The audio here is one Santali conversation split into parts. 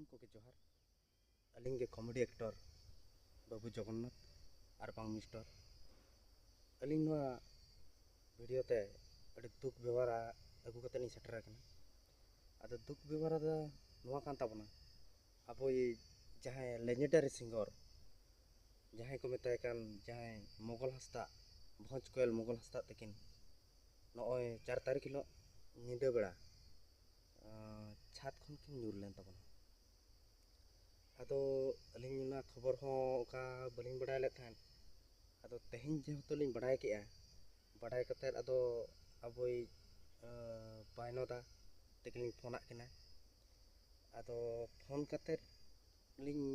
ᱥᱟᱱᱟᱢ ᱠᱚᱜᱮ ᱡᱚᱦᱟᱨ ᱟᱹᱞᱤᱧ ᱜᱮ ᱠᱚᱢᱮᱰᱤ ᱮᱠᱴᱚᱨ ᱵᱟᱹᱵᱩ ᱡᱚᱜᱚᱱᱱᱟᱛᱷ ᱟᱨ ᱵᱟᱝ ᱢᱤᱥᱴᱟᱨ ᱟᱹᱞᱤᱧ ᱱᱚᱣᱟ ᱵᱷᱤᱰᱤᱭᱳ ᱛᱮ ᱟᱹᱰᱤ ᱫᱩᱠ ᱵᱮᱣᱦᱟᱨ ᱟᱹᱜᱩ ᱠᱟᱛᱮ ᱞᱤᱧ ᱥᱮᱴᱮᱨ ᱟᱠᱟᱱᱟ ᱟᱫᱚ ᱫᱩᱠ ᱵᱮᱣᱦᱟᱨ ᱫᱚ ᱱᱚᱣᱟ ᱠᱟᱱ ᱛᱟᱵᱚᱱᱟ ᱟᱵᱚᱭᱤᱡ ᱡᱟᱦᱟᱸᱭ ᱞᱮᱡᱮᱱᱰᱟᱨᱤ ᱥᱤᱝᱜᱟᱨ ᱡᱟᱦᱟᱸᱭ ᱠᱚ ᱢᱮᱛᱟᱭ ᱠᱟᱱ ᱡᱟᱦᱟᱸᱭ ᱢᱚᱜᱚᱞ ᱦᱟᱸᱥᱫᱟ ᱵᱷᱚᱸᱡᱽ ᱠᱚᱭᱮᱞ ᱢᱚᱜᱚᱞ ᱦᱟᱸᱥᱫᱟ ᱛᱟᱹᱠᱤᱱ ᱱᱚᱜᱼᱚᱭ 4 ᱛᱟᱹᱨᱤᱠᱷ ᱦᱤᱞᱳᱜ ᱧᱤᱫᱟᱹ ᱵᱮᱲᱟ ᱪᱷᱟᱫ ᱠᱷᱚᱱ ᱠᱤᱱ ᱧᱩᱨ ᱞᱮᱱ ᱛᱟᱵᱚᱱᱟ ᱟᱫᱚ ᱟᱹᱞᱤᱧ ᱚᱱᱟ ᱠᱷᱚᱵᱚᱨ ᱦᱚᱸ ᱚᱱᱠᱟ ᱵᱟᱹᱞᱤᱧ ᱵᱟᱰᱟᱭ ᱞᱮᱫ ᱛᱟᱦᱮᱸᱫ ᱟᱫᱚ ᱛᱮᱦᱮᱧ ᱡᱮᱦᱮᱛᱩ ᱞᱤᱧ ᱵᱟᱰᱟᱭ ᱠᱮᱜᱼᱟ ᱵᱟᱰᱟᱭ ᱠᱟᱛᱮᱫ ᱟᱫᱚ ᱟᱵᱚᱭᱤᱡ ᱵᱟᱭᱱᱚᱫᱟ ᱛᱟᱹᱠᱤᱱ ᱯᱷᱳᱱᱟᱫ ᱠᱤᱱᱟ ᱟᱫᱚ ᱯᱷᱳᱱ ᱠᱟᱛᱮᱫ ᱞᱤᱧ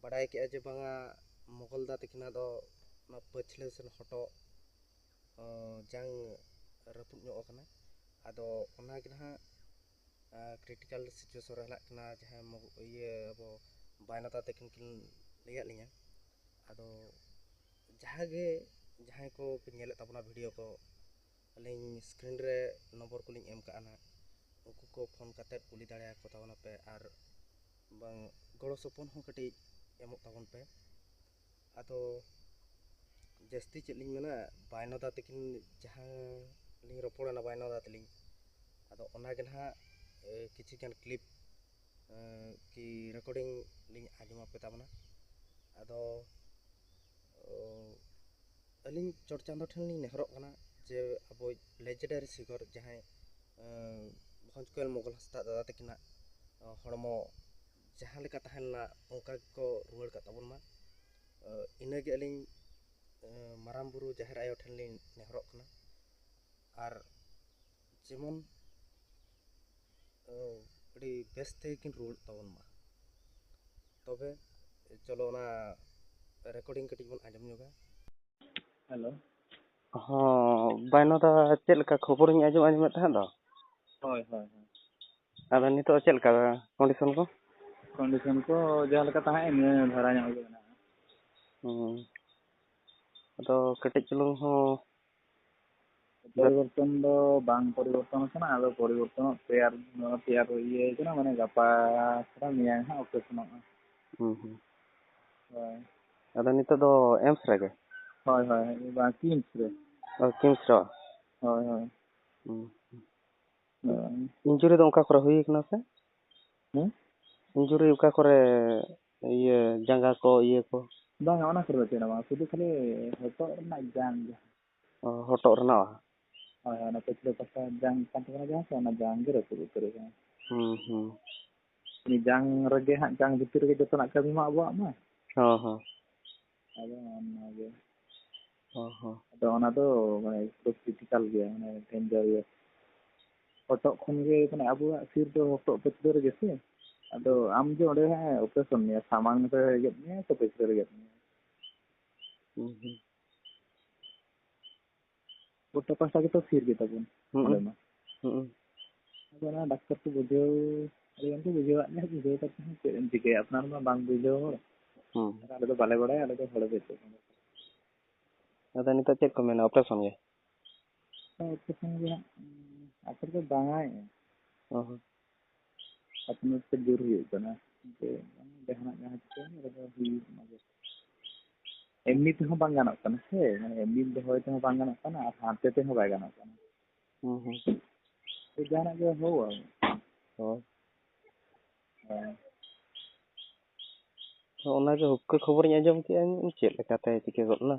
ᱵᱟᱰᱟᱭ ᱠᱮᱜᱼᱟ ᱡᱮ ᱵᱟᱝᱟ ᱢᱚᱜᱚᱞᱫᱟ ᱛᱟᱹᱠᱤᱱᱟᱜ ᱫᱚ ᱚᱱᱟ ᱯᱟᱹᱪᱷᱞᱟᱹ ᱥᱮ ᱦᱚᱴᱚᱜ ᱡᱟᱝ ᱨᱟᱹᱯᱩᱫ ᱧᱚᱜ ᱟᱠᱟᱱᱟ ᱟᱫᱚ ᱚᱱᱟᱜᱮ ᱱᱟᱦᱟᱜ ᱠᱨᱤᱴᱤᱠᱮᱞ ᱥᱤᱪᱩᱭᱮᱥᱚᱱ ᱨᱮ ᱦᱮᱱᱟᱜ ᱠᱤᱱᱟ ᱡᱟᱦᱟᱸᱭ ᱟᱵᱚ ᱵᱟᱭᱱᱚᱫᱟ ᱛᱟᱹᱠᱤᱱ ᱠᱤᱱ ᱞᱟᱹᱭᱟᱫ ᱞᱤᱧᱟ ᱟᱫᱚ ᱡᱟᱦᱟᱸᱭ ᱠᱚ ᱧᱮᱞᱮᱫ ᱛᱟᱵᱚᱱᱟ ᱵᱷᱤᱰᱤᱭᱳ ᱠᱚ ᱟᱹᱞᱤᱧ ᱥᱠᱨᱤᱱ ᱨᱮ ᱱᱚᱢᱵᱚᱨ ᱠᱚᱞᱤᱧ ᱮᱢ ᱠᱟᱜᱼᱟ ᱱᱟᱦᱟᱜ ᱩᱱᱠᱩ ᱠᱚ ᱯᱷᱳᱱ ᱠᱟᱛᱮᱫ ᱠᱩᱞᱤ ᱫᱟᱲᱮᱭᱟᱠᱚ ᱛᱟᱵᱚᱱᱟ ᱯᱮ ᱟᱨ ᱵᱟᱝ ᱜᱚᱲᱚ ᱥᱚᱯᱚᱦᱚᱫ ᱦᱚᱸ ᱠᱟᱹᱴᱤᱡ ᱮᱢᱚᱜ ᱛᱟᱵᱚᱱ ᱯᱮ ᱟᱫᱚ ᱡᱟᱹᱥᱛᱤ ᱪᱮᱫ ᱞᱤᱧ ᱢᱮᱱᱟ ᱵᱟᱭᱱᱚᱫᱟ ᱛᱟᱹᱠᱤᱱ ᱡᱟᱦᱟᱸ ᱞᱤᱧ ᱨᱚᱯᱚᱲᱮᱱᱟ ᱵᱟᱭᱱᱚᱫᱟ ᱛᱟᱹᱞᱤᱧ ᱟᱫᱚ ᱚᱱᱟᱜᱮ ᱱᱟᱦᱟᱜ ᱠᱤᱪᱷᱩᱜᱟᱱ ᱠᱞᱤᱯ ᱠᱤ ᱨᱮᱠᱚᱨᱰᱤᱝ ᱞᱤᱧ ᱟᱸᱡᱚᱢ ᱟᱯᱮ ᱛᱟᱵᱚᱱᱟ ᱟᱫᱚ ᱟᱹᱞᱤᱧ ᱪᱚᱴ ᱪᱟᱸᱫᱳ ᱴᱷᱮᱱ ᱞᱤᱧ ᱱᱮᱦᱚᱨᱚᱜ ᱠᱟᱱᱟ ᱡᱮ ᱟᱵᱚ ᱞᱮᱡᱮᱱᱰᱟᱨᱤ ᱥᱤᱝᱜᱟᱨ ᱡᱟᱦᱟᱸᱭ ᱵᱷᱚᱸᱡᱽ ᱠᱚᱭᱮᱞ ᱢᱚᱜᱚᱞ ᱦᱟᱸᱥᱫᱟ ᱫᱟᱫᱟ ᱛᱟᱹᱠᱤᱱᱟᱜ ᱦᱚᱲᱢᱚ ᱡᱟᱦᱟᱸ ᱞᱮᱠᱟ ᱛᱟᱦᱮᱸ ᱞᱮᱱᱟ ᱚᱱᱠᱟ ᱜᱮᱠᱚ ᱨᱩᱣᱟᱹᱲ ᱠᱟᱜ ᱛᱟᱵᱚᱱ ᱢᱟ ᱤᱱᱟᱹᱜᱮ ᱟᱹᱞᱤᱧ ᱢᱟᱨᱟᱝ ᱵᱩᱨᱩ ᱡᱟᱦᱮᱨ ᱟᱭᱳ ᱴᱷᱮᱱ ᱞᱤᱧ ᱱᱮᱦᱚᱨᱚᱜ ᱠᱟᱱᱟ ᱟᱨ ᱡᱮᱢᱚᱱ ᱟᱹᱰᱤ ᱵᱮᱥ ᱛᱮᱜᱮ ᱠᱤᱱ ᱨᱩᱣᱟᱹᱲ ᱛᱟᱵᱚᱱ ᱢᱟ ᱛᱚᱵᱮ ᱪᱚᱞᱚ ᱚᱱᱟ ᱨᱮᱠᱚᱨᱰᱤᱝ ᱠᱟᱹᱴᱤᱡ ᱵᱚᱱ ᱟᱸᱡᱚᱢ ᱧᱚᱜᱟ ᱦᱮᱞᱳ ᱦᱚᱸ ᱵᱟᱭᱱᱚᱫᱟ ᱪᱮᱫ ᱞᱮᱠᱟ ᱠᱷᱚᱵᱚᱨᱤᱧ ᱟᱸᱡᱚᱢᱮᱫ ᱛᱟᱦᱮᱸᱫ ᱫᱚ ᱦᱳᱭ ᱦᱳᱭ ᱟᱫᱚ ᱱᱤᱛᱚᱜ ᱪᱮᱫ ᱞᱮᱠᱟ ᱠᱚᱱᱰᱤᱥᱚᱱ ᱠᱚ ᱡᱟᱦᱟᱸ ᱞᱮᱠᱟ ᱛᱟᱦᱮᱸ ᱤᱱᱟᱹ ᱫᱷᱟᱨᱟ ᱧᱚᱜ ᱜᱮ ᱢᱮᱱᱟᱜᱼᱟ ᱟᱫᱚ ᱠᱟᱹᱴᱤᱡ ᱪᱩᱞᱩᱝ ᱦᱚᱸ ᱯᱚᱨᱤᱵᱚᱨᱛᱚᱱ ᱫᱚ ᱵᱟᱝ ᱯᱚᱨᱤᱵᱚᱨᱛᱚᱱ ᱟᱠᱟᱱᱟ ᱟᱫᱚ ᱯᱚᱨᱤᱵᱚᱨᱛᱚᱱᱚᱜ ᱛᱮᱭᱟᱨ ᱤᱭᱟᱹ ᱠᱟᱱᱟ ᱢᱟᱱᱮ ᱜᱟᱯᱟ ᱛᱷᱚᱲᱟ ᱢᱮᱭᱟᱝ ᱦᱟᱸᱜ ᱚᱯᱟᱨᱮᱥᱚᱱᱚᱜᱼᱟ ᱦᱳᱭ ᱟᱫᱚ ᱱᱤᱛᱚᱜ ᱫᱚ ᱮᱢᱥ ᱨᱮᱜᱮ ᱦᱳᱭ ᱵᱟᱝ ᱠᱤᱢᱥ ᱨᱮ ᱠᱤᱢᱥ ᱨᱮ ᱦᱳᱭ ᱤᱧᱡᱩᱨᱤ ᱫᱚ ᱚᱠᱟ ᱠᱚᱨᱮ ᱦᱩᱭ ᱠᱟᱱᱟ ᱥᱮ ᱤᱧᱡᱩᱨᱤ ᱚᱠᱟ ᱠᱚᱨᱮ ᱤᱭᱟᱹ ᱡᱟᱸᱜᱟ ko ᱤᱭᱟᱹ ko ᱵᱟᱝᱟ ᱚᱱᱟ ᱠᱚᱨᱮ ᱫᱚ ᱪᱮᱫ ᱦᱚᱸ ᱵᱟᱝ ᱥᱩᱫᱷᱩ ᱠᱷᱟᱹᱞᱤ ᱦᱚᱴᱚᱜ ᱨᱮᱱᱟᱜ ᱡᱟᱝ ᱦᱚᱴᱚᱜ ᱨᱮᱱᱟᱜ ᱦᱳᱭ ᱚᱱᱟ ᱯᱟᱹᱪᱷᱞᱟᱹ ᱯᱟᱥᱴᱟ ᱡᱟᱝ ᱠᱟᱱ ᱛᱟᱵᱚᱱᱟ ᱡᱟᱦᱟᱸ ᱥᱮ ᱚᱱᱟ ᱡᱟᱝ ᱜᱮ ᱨᱟᱹᱯᱩᱫ ᱩᱛᱟᱹᱨ ᱟᱠᱟᱱᱟ ᱩᱱᱤ ᱡᱟᱝ ᱨᱮᱜᱮ ᱦᱟᱸᱜ ᱡᱟᱝ ᱵᱷᱤᱛᱤᱨ ᱨᱮᱜᱮ ᱡᱚᱛᱚᱱᱟᱜ ᱠᱟᱹᱢᱤ ᱢᱟ ᱟᱵᱚᱣᱟᱜ ᱢᱟ ᱟᱫᱚ ᱚᱱᱟᱜᱮ ᱟᱫᱚ ᱚᱱᱟ ᱫᱚ ᱢᱟᱱᱮ ᱠᱨᱤᱴᱤᱠᱟᱞ ᱜᱮᱭᱟ ᱢᱟᱱᱮ ᱰᱮᱧᱡᱟᱨ ᱜᱮᱭᱟ ᱦᱚᱴᱚᱜ ᱠᱷᱚᱱ ᱜᱮ ᱢᱟᱱᱮ ᱟᱵᱚᱣᱟᱜ ᱥᱤᱨ ᱫᱚ ᱦᱚᱴᱚᱜ ᱯᱟᱹᱪᱷᱞᱟᱹ ᱨᱮᱜᱮ ᱥᱮ ᱟᱫᱚ ᱟᱢ ᱡᱮ ᱚᱸᱰᱮ ᱦᱟᱸᱜ ᱚᱯᱟᱨᱮᱥᱚᱱ ᱢᱮᱭᱟ ᱥᱟᱢᱟᱝ ᱨᱮ ᱜᱮᱫ ᱢᱮᱭᱟ ᱥᱮ ᱯᱟᱹᱪᱷᱞᱟᱹ ᱨᱮ ᱜᱮᱫ ᱢᱮᱭᱟ ᱜᱚᱴᱟ ᱯᱟᱥᱴᱟ ᱜᱮᱛᱚ ᱥᱤᱨ ᱜᱮᱛᱟᱵᱚᱱ ᱚᱸᱰᱮ ᱢᱟ ᱟᱫᱚ ᱚᱱᱟ ᱰᱟᱠᱛᱟᱨ ᱠᱚ ᱵᱩᱡᱷᱟᱹᱣ ᱟᱹᱰᱤᱜᱟᱱ ᱠᱚ ᱵᱩᱡᱷᱟᱹᱣᱟᱫ ᱞᱮᱭᱟ ᱵᱩᱡᱷᱟᱹᱣ ᱠᱟᱛᱮ ᱪᱮᱫ ᱮᱢ ᱪᱤᱠᱟᱹᱭᱟ ᱟᱯᱱᱟᱨ ᱢᱟ ᱵᱟᱝ ᱵᱩᱡᱷᱟᱹᱣ ᱦᱚᱲ ᱟᱞᱮ ᱫᱚ ᱵᱟᱞᱮ ᱵᱟᱲᱟᱭᱟ ᱟᱞᱮ ᱫᱚ ᱦᱚᱲ ᱜᱮ ᱪᱮᱫ ᱟᱫᱚ ᱱᱤᱛᱚᱜ ᱪᱮᱫ ᱠᱚ ᱢᱮᱱᱟ ᱚᱯᱟᱨᱮᱥᱚᱱ ᱜᱮ ᱚᱯᱟᱨᱮᱥᱚᱱ ᱜᱮ ᱦᱟᱸᱜ ᱟᱯᱮ ᱫᱚ ᱵᱟᱝᱟᱭ ᱟᱯᱱᱟᱨ ᱛᱮ ᱡᱳᱨ ᱦᱩᱭᱩᱜ ᱠᱟᱱᱟ ᱡᱮ ᱡᱟᱦᱟᱱᱟᱜ ᱡᱟᱦᱟᱸ ᱪᱤᱠᱟᱹ ᱨᱮᱫᱚ ᱦᱩᱭᱩᱜ ᱚᱱᱟᱜᱮ ᱮᱢᱱᱤ ᱛᱮᱦᱚᱸ ᱵᱟᱝ ᱜᱟᱱᱚᱜ ᱠᱟᱱᱟ ᱥᱮ ᱢᱟᱱᱮ ᱮᱢᱱᱤ ᱫᱚᱦᱚᱭ ᱛᱮᱦᱚᱸ ᱵᱟᱝ ᱜᱟᱱᱚᱜ ᱠᱟᱱᱟ ᱟᱨ ᱦᱟᱱᱛᱮ ᱛᱮᱦᱚᱸ ᱵᱟᱭ ᱜᱟᱱᱚᱜ ᱠᱟᱱᱟ ᱡᱟᱦᱟᱱᱟᱜ ᱜᱮ ᱦᱩᱭᱩᱜᱼᱟ ᱚᱱᱟᱜᱮ ᱦᱩᱠᱠᱟᱹ ᱠᱷᱚᱵᱚᱨᱤᱧ ᱟᱸᱡᱚᱢ ᱠᱮᱜᱼᱟ ᱪᱮᱫ ᱞᱮᱠᱟᱛᱮ ᱪᱤᱠᱟᱹ ᱜᱚᱫ ᱮᱱᱟ